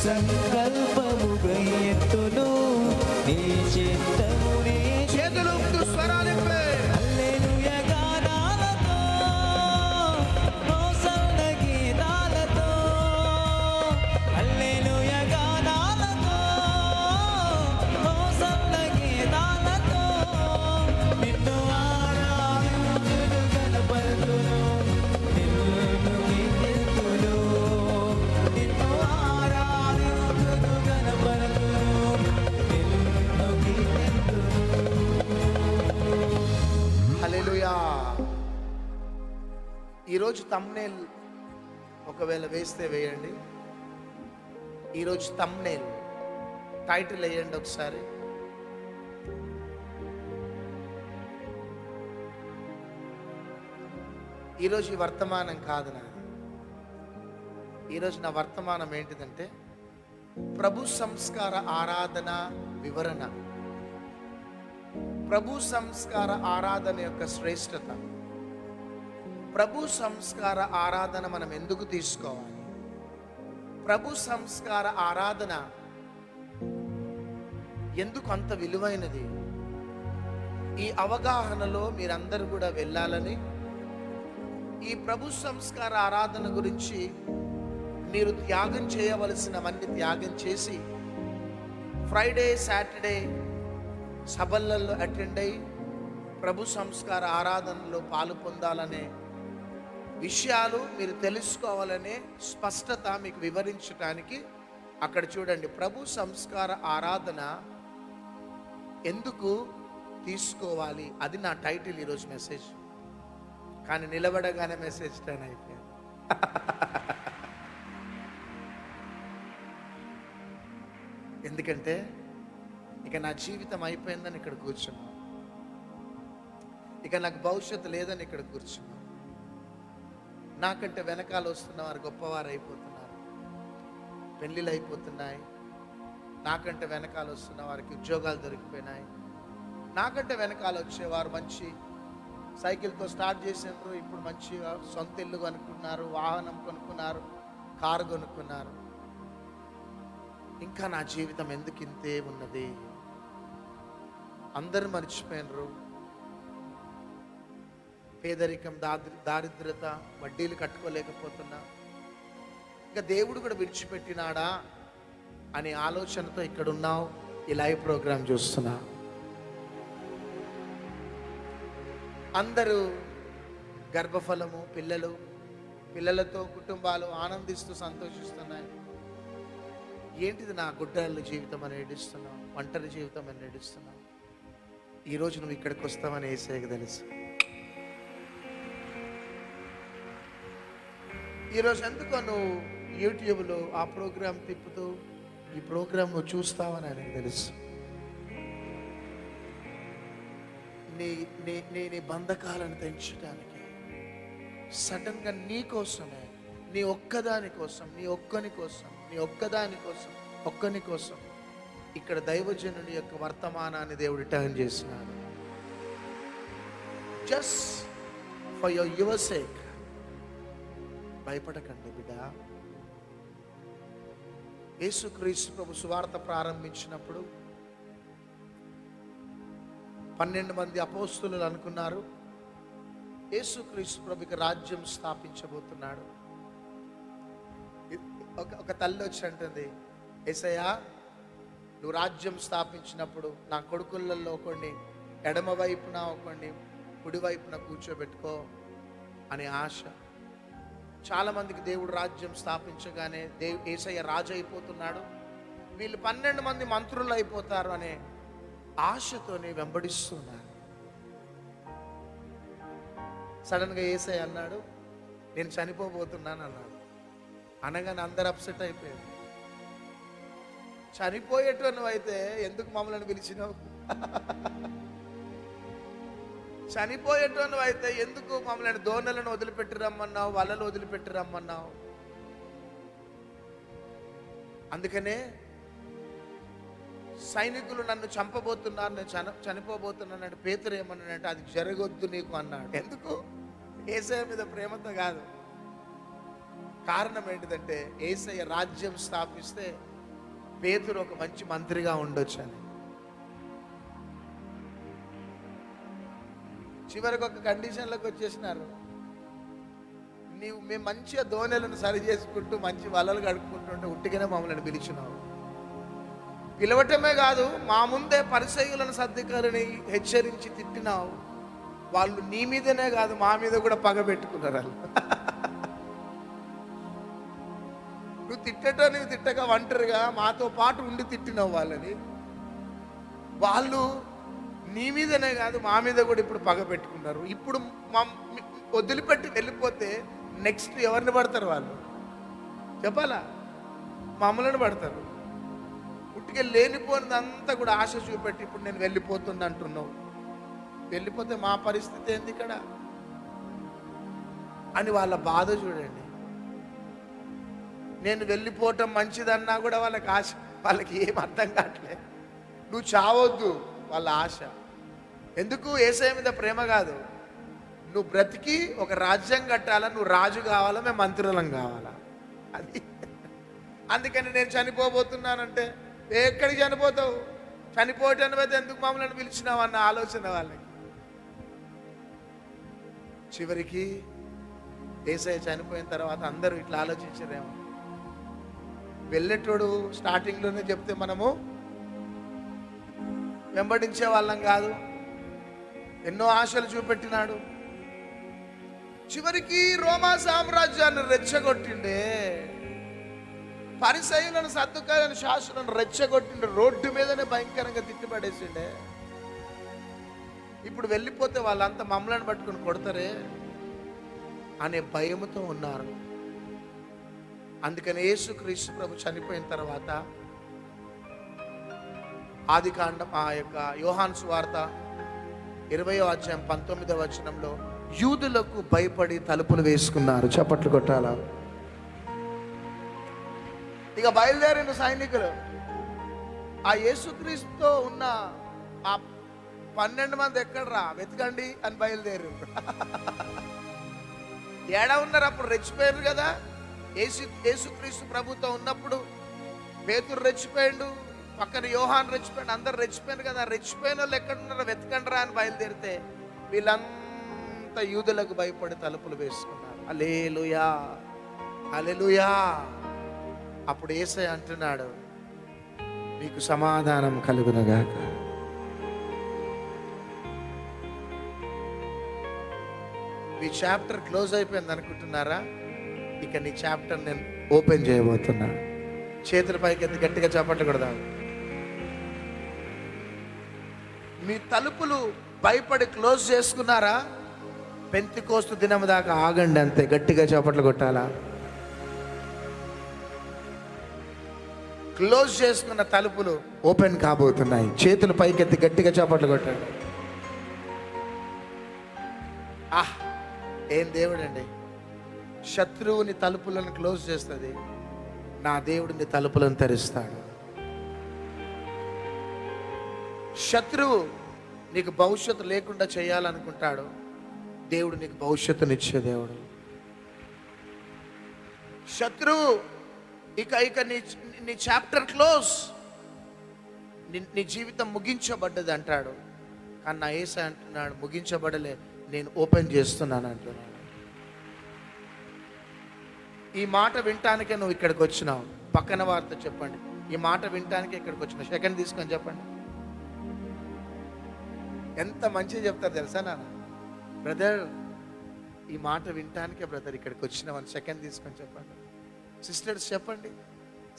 సంకల్పముగా ఎత్తును నీ చిత్తమునే. చేతులు స్వరాలిపే హల్లెలూయా గానాలతో హోసన్న గీతాలతో, హల్లెలూయా గానాలతో హోసన్న గీతాలతో నిన్ను ఆరాధించును గణపతును, నిన్ను కీర్తింతును, నిన్ను ఆరాధించును గణపతును, నిన్ను కీర్తింతును. హల్లెలూయా. ఈరోజు థంబ్నెయిల్ ఒకవేళ వేస్తే వేయండి. ఈరోజు థంబ్నెయిల్ టైటిల్ వేయండి ఒకసారి. ఈరోజు ఈ వర్తమానం కాదు నా, ఈరోజు నా వర్తమానం ఏంటిదంటే ప్రభు సంస్కార ఆరాధన వివరణ. ప్రభు సంస్కార ఆరాధన యొక్క శ్రేష్టత, ప్రభు సంస్కార ఆరాధన మనం ఎందుకు తీసుకోవాలి, ప్రభు సంస్కార ఆరాధన ఎందుకు అంత విలువైనది, ఈ అవగాహనలో మీరందరూ కూడా వెళ్ళాలని, ఈ ప్రభు సంస్కార ఆరాధన గురించి మీరు త్యాగం చేయవలసినవన్నీ త్యాగం చేసి ఫ్రైడే సాటర్డే సభలలో అటెండ్ అయ్యి ప్రభు సంస్కార ఆరాధనలో పాలు పొందాలనే విషయాలు మీరు తెలుసుకోవాలనే స్పష్టత మీకు వివరించడానికి అక్కడ చూడండి. ప్రభు సంస్కార ఆరాధన ఎందుకు తీసుకోవాలి, అది నా టైటిల్ ఈరోజు మెసేజ్. కానీ నిలబడగానే మెసేజ్ టైం అయిపోయింది. ఎందుకంటే ఇక నా జీవితం అయిపోయిందని ఇక్కడ కూర్చున్నాం, ఇక నాకు భవిష్యత్తు లేదని ఇక్కడ కూర్చున్నాం. నాకంటే వెనకాల వస్తున్న వారు గొప్పవారు అయిపోతున్నారు, పెళ్ళిళ్ళు అయిపోతున్నాయి. నాకంటే వెనకాల వస్తున్న వారికి ఉద్యోగాలు దొరికిపోయినాయి. నాకంటే వెనకాల వచ్చేవారు మంచి సైకిల్తో స్టార్ట్ చేసినారు, ఇప్పుడు మంచి సొంత ఇల్లు కొనుక్కున్నారు, వాహనం కొనుక్కున్నారు, కారు కొనుక్కున్నారు. ఇంకా నా జీవితం ఎందుకు ఇంతే ఉన్నది, అందరూ మర్చిపోయినరు. పేదరికం, దారిద్రత, వడ్డీలు కట్టుకోలేకపోతున్నా, ఇంకా దేవుడు కూడా విడిచిపెట్టినాడా అనే ఆలోచనతో ఇక్కడ ఉన్నావు, ఈ లైవ్ ప్రోగ్రాం చూస్తున్నా. అందరూ గర్భఫలము, పిల్లలతో కుటుంబాలు ఆనందిస్తూ సంతోషిస్తున్నాయి. ఏంటిది నా గుడ్డల జీవితం అని ఏడుస్తున్నావు, ఒంటరి జీవితం అని ఏడుస్తున్నావు. ఈరోజు నువ్వు ఇక్కడికి వస్తావని యేసయ్యకు తెలుసు. ఈరోజు ఎందుకో నువ్వు యూట్యూబ్లో ఆ ప్రోగ్రాం తిప్పుతూ ఈ ప్రోగ్రాం నువ్వు చూస్తావని ఆయనకు తెలుసు. నీ బంధకాలను తెంచడానికి సడన్గా నీ కోసమే, నీ ఒక్కదాని కోసం, ఒక్కని కోసం ఇక్కడ దైవజనుడి యొక్క వర్తమానాన్ని దేవుడు టర్న్ చేసినాడు. Just for your sake. భయపడకండి బిడ్డ. యేసుక్రీస్తు ప్రభు సువార్త ప్రారంభించినప్పుడు 12 మంది అపోస్తులు అనుకున్నారు యేసుక్రీస్తు ప్రభుకి రాజ్యం స్థాపించబోతున్నాడు. ఒక తల్లి వచ్చి అంటుంది, యేసయ్యా నువ్వు రాజ్యం స్థాపించినప్పుడు నా కొడుకులలో ఒకడిని ఎడమ వైపున ఒకడిని కుడి వైపున కూర్చోబెట్టుకో అనే ఆశ. చాలామందికి దేవుడు రాజ్యం స్థాపించగానే యేసయ్య రాజు అయిపోతున్నాడు, వీళ్ళు 12 మంది మంత్రులు అయిపోతారు అనే ఆశతోనే వెంబడిస్తున్నారు. సడన్గా యేసయ్య అన్నాడు, నేను చనిపోబోతున్నాను అన్నాడు. అనగానే అందరు అప్సెట్ అయిపోయారు. చనిపోయేటను అయితే ఎందుకు మమ్మల్ని పిలిచినావు, చనిపోయేటను అయితే ఎందుకు మమ్మల్ని దోణలను వదిలిపెట్టి రమ్మన్నావు, వలలు వదిలిపెట్టి రమ్మన్నావు. అందుకనే సైనికులు నన్ను చంపబోతున్నారు, నేను చనిపోబోతున్నాను. పేతురు ఏమన్నాడంటే అది జరగొద్దు నీకు అన్నాడు. ఎందుకు? యేసయ్య మీద ప్రేమతో కాదు. కారణం ఏంటిదంటే యేసయ్య రాజ్యం స్థాపిస్తే పేతురు ఒక మంచి మంత్రిగా ఉండొచ్చు అని. చివరికి ఒక కండిషన్లోకి వచ్చేసినారు. మేము మంచిగా దోణెలను సరి చేసుకుంటూ మంచి వలలు కడుక్కుంటుంటే ఉట్టిగానే మమ్మల్ని పిలిచినావు. పిలవటమే కాదు, మా ముందే పరిసయ్యులను సర్దికారుని హెచ్చరించి తిట్టినావు. వాళ్ళు నీ మీదనే కాదు మా మీద కూడా పగ పెట్టుకున్నారు. వాళ్ళు నువ్వు తిట్టగా ఒంటరిగా మాతో పాటు ఉండి తిట్టినావు వాళ్ళని. వాళ్ళు నీ మీదనే కాదు మా మీద కూడా ఇప్పుడు పగ పెట్టుకున్నారు. ఇప్పుడు వదిలిపెట్టి వెళ్ళిపోతే నెక్స్ట్ ఎవరిని పడతారు వాళ్ళు? చెప్పాలా? మమ్మల్ని పడతారు. పుట్టికి లేనిపోయినదంతా కూడా ఆశ చూపెట్టి ఇప్పుడు నేను వెళ్ళిపోతుంది అంటున్నావు. వెళ్ళిపోతే మా పరిస్థితి ఏంది ఇక్కడ అని వాళ్ళ బాధ చూడండి. నేను వెళ్ళిపోవటం మంచిదన్నా కూడా వాళ్ళకి ఆశ, వాళ్ళకి ఏం అర్థం కావట్లే. నువ్వు చావొద్దు వాళ్ళ ఆశ. ఎందుకు? యేసయ్య మీద ప్రేమ కాదు. నువ్వు బ్రతికి ఒక రాజ్యం కట్టాలా, నువ్వు రాజు కావాలా, మేము మంత్రులం కావాలా, అది. అందుకని నేను చనిపోబోతున్నానంటే ఎక్కడికి చనిపోతావు? చనిపోవటానికి అయితే ఎందుకు మమ్మల్ని పిలిచినావు అన్న ఆలోచన వాళ్ళకి. చివరికి యేసయ్య చనిపోయిన తర్వాత అందరూ ఇట్లా ఆలోచించారేమో, వెళ్ళేటోడు స్టార్టింగ్లోనే చెప్తే మనము వెంబడించే వాళ్ళం కాదు. ఎన్నో ఆశలు చూపెట్టినాడు. చివరికి రోమా సామ్రాజ్యాన్ని రెచ్చగొట్టిండే, పరిసయ్యులను సద్దుకాయలను శాస్త్రులను రెచ్చగొట్టిండే, రోడ్డు మీదనే భయంకరంగా తిట్టుపడేసిండే. ఇప్పుడు వెళ్ళిపోతే వాళ్ళంతా మమ్మల్ని పట్టుకుని కొడతారే అనే భయముతో ఉన్నారు. అందుకని యేసుక్రీస్తు ప్రభు చనిపోయిన తర్వాత ఆదికాండం ఆ యొక్క యోహాను సువార్త 20వ అధ్యాయం 19వ వచనంలో యూదులకు భయపడి తలుపులు వేసుకున్నారు. చప్పట్లు కొట్టాలా? ఇక బయలుదేరిన సైనికులు ఆ యేసుక్రీస్తుతో ఉన్న ఆ 12 మంది ఎక్కడరా వెతకండి అని బయలుదేరు. ఏడా ఉన్నారు? అప్పుడు రెచ్చిపోయారు కదా. యేసుక్రీస్తు ప్రభుతో ఉన్నప్పుడు పేతురు రెచ్చిపోయాడు, పక్కన యోహాన్ రెచ్చిపోయాడు, అందరు రెచ్చిపోయారు కదా. రెచ్చిపోయిన వాళ్ళు ఎక్కడున్నారో వెతకండిరా అని బయలుదేరితే వీళ్ళంతా యూదులకు భయపడి తలుపులు వేసుకున్నారు. హల్లెలూయా, హల్లెలూయా. అప్పుడు యేసయ్య అంటున్నాడు, మీకు సమాధానం కలుగునుగాక. మీ చాప్టర్ క్లోజ్ అయిపోయింది అనుకుంటున్నారా? ఇక నీ చాప్టర్ నేను ఓపెన్ చేయబోతున్నా. చేతుల పైకి ఎత్తి గట్టిగా చప్పట్లు కొడదాం. మీ తలుపులు భయపడి క్లోజ్ చేసుకున్నారా? పెంతెకోస్తు దినం దాకా ఆగండి, అంతే. గట్టిగా చప్పట్లు కొట్టాలా? క్లోజ్ చేసుకున్న తలుపులు ఓపెన్ కాబోతున్నాయి. చేతులు పైకెత్తి గట్టిగా చప్పట్లు కొట్టండి. ఏం దేవుడు అండి! శత్రువుని తలుపులను క్లోజ్ చేస్తుంది, నా దేవుడిని తలుపులను తెరుస్తాడు. శత్రువు నీకు భవిష్యత్తు లేకుండా చేయాలనుకుంటాడు, దేవుడు నీకు భవిష్యత్తునిచ్చే దేవుడు. శత్రువు ఇక నీ చాప్టర్ క్లోజ్, నీ జీవితం ముగించబడ్డది అంటాడు. కానీ నా యేసయ్య అంటున్నాడు, ముగించబడలే, నేను ఓపెన్ చేస్తున్నాను అంటున్నాడు. ఈ మాట వినటానికే నువ్వు ఇక్కడికి వచ్చినావు. పక్కన వారితో చెప్పండి, ఈ మాట వినటానికే ఇక్కడికి వచ్చినావు. సెకండ్ తీసుకొని చెప్పండి. ఎంత మంచిగా చెప్తారు తెలుసా నాన్న? బ్రదర్, ఈ మాట వినటానికే బ్రదర్ ఇక్కడికి వచ్చినామని సెకండ్ తీసుకొని చెప్పండి. సిస్టర్స్ చెప్పండి,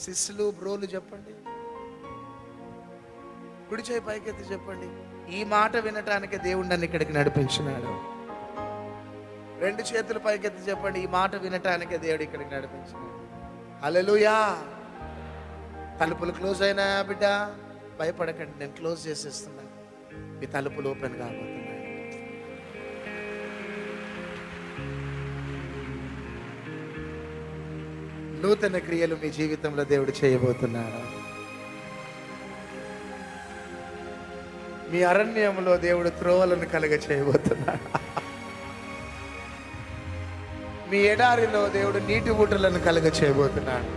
సిస్లు బ్రోలు చెప్పండి, కుడి చేయి పైకెత్తి చెప్పండి, ఈ మాట వినటానికే దేవుడు నన్ను ఇక్కడికి నడిపించినాడు. రెండు చేతుల పైకెత్తి చెప్పండి, ఈ మాట వినటానికే దేవుడు ఇక్కడికి నడిపించినాడు. హల్లెలూయా. తలుపులు క్లోజ్ అయినా బిడ్డ భయపడకండి, నేను క్లోజ్ చేసేస్తున్నా. మీ తలుపులు ఓపెన్ కాబోతున్నాయి. నూతన క్రియలు మీ జీవితంలో దేవుడు చేయబోతున్నాడు. మీ అరణ్యంలో దేవుడు త్రోవలను కలుగ చేయబోతున్నాడు. మీ ఎడారిలో దేవుడు నీటి ఊటలను కలుగ చేయబోతున్నాడు.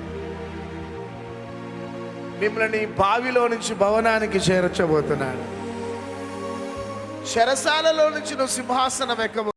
మిమ్మల్ని బావిలో నుంచి భవనానికి చేర్చబోతున్నాడు. చెరసాలలో నుంచి నువ్వు సింహాసనం ఎక్కబో